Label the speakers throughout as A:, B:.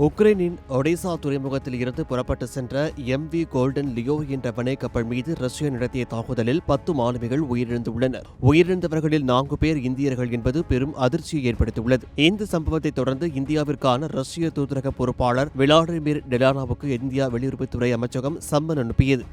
A: உக்ரைனின் ஒடேசா துறைமுகத்தில் இருந்து புறப்பட்டு சென்ற MV கோல்டன் லியோ என்ற வணிக கப்பல் மீது ரஷ்யா நடத்திய தாக்குதலில் 10 மாலுமிகள் உயிரிழந்துள்ளனர். உயிரிழந்தவர்களில் 4 பேர் இந்தியர்கள் என்பது பெரும் அதிர்ச்சியை ஏற்படுத்தியுள்ளது. இந்த சம்பவத்தை தொடர்ந்து இந்தியாவிற்கான ரஷ்ய தூதரக பொறுப்பாளர் விளாடிமிர் டெலானோவுக்கு இந்தியா வெளியுறவுத்துறை அமைச்சகம் சம்மன் அனுப்பியது.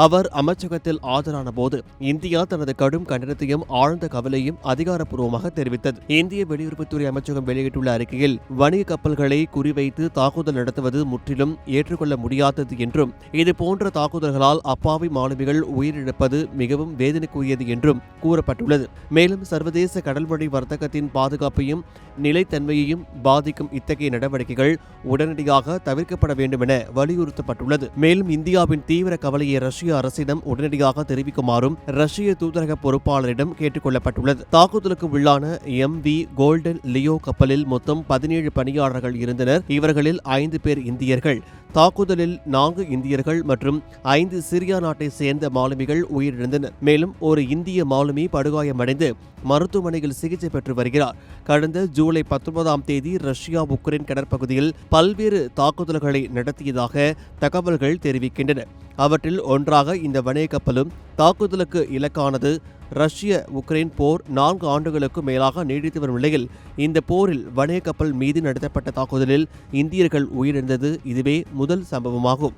A: அவர் அமைச்சகத்தில் ஆஜரான போது இந்தியா தனது கடும் கண்டனத்தையும் ஆழ்ந்த கவலையும் அதிகாரப்பூர்வமாக தெரிவித்தது. இந்திய வெளியுறவுத்துறை அமைச்சகம் வெளியிட்டுள்ள அறிக்கையில் வணிக கப்பல்களை குறிவைத்து தாக்குதல் நடத்துவது முற்றிலும் ஏற்றுக்கொள்ள முடியாதது என்றும் இதுபோன்ற தாக்குதல்களால் அப்பாவி மாலுமிகள் உயிரிழப்பது மிகவும் வேதனைக்குரியது என்றும் கூறப்பட்டுள்ளது. மேலும் சர்வதேச கடல்வழி வர்த்தகத்தின் பாதுகாப்பையும் நிலைத்தன்மையையும் பாதிக்கும் இத்தகைய நடவடிக்கைகள் உடனடியாக தவிர்க்கப்பட வேண்டும் என வலியுறுத்தப்பட்டுள்ளது. மேலும் இந்தியாவின் தீவிர கவலையை ரஷ்ய அரசிடம் உடனடியாக தெரிவிக்குமாறும் ரஷ்ய தூதரக பொறுப்பாளரிடம் கேட்டுக் கொள்ளப்பட்டுள்ளது. தாக்குதலுக்கு உள்ளான MV கோல்டன் லியோ கப்பலில் மொத்தம் 17 பணியாளர்கள் இருந்தனர். இவர்களில் 5 பேர் இந்தியர்கள். தாக்குதலில் 4 இந்தியர்கள் மற்றும் 5 சிரியா நாட்டை சேர்ந்த மாலுமிகள் உயிரிழந்தனர். மேலும் ஒரு இந்திய மாலுமி படுகாயமடைந்து மருத்துவமனையில் சிகிச்சை பெற்று வருகிறார். கடந்த ஜூலை 19ஆம் தேதி ரஷ்யா உக்ரைன் கடற்பகுதியில் பல்வேறு தாக்குதல்களை நடத்தியதாக தகவல்கள் தெரிவிக்கின்றன. அவற்றில் ஒன்றாக இந்த வணிக கப்பலும் தாக்குதலுக்கு இலக்கானது. ரஷ்ய உக்ரைன் போர் 4 ஆண்டுகளுக்கு மேலாக நீடித்து வரும் நிலையில் இந்த போரில் வணிக கப்பல் மீது நடத்தப்பட்ட தாக்குதலில் இந்தியர்கள் உயிரிழந்தது இதுவே முதல் சம்பவமாகும்.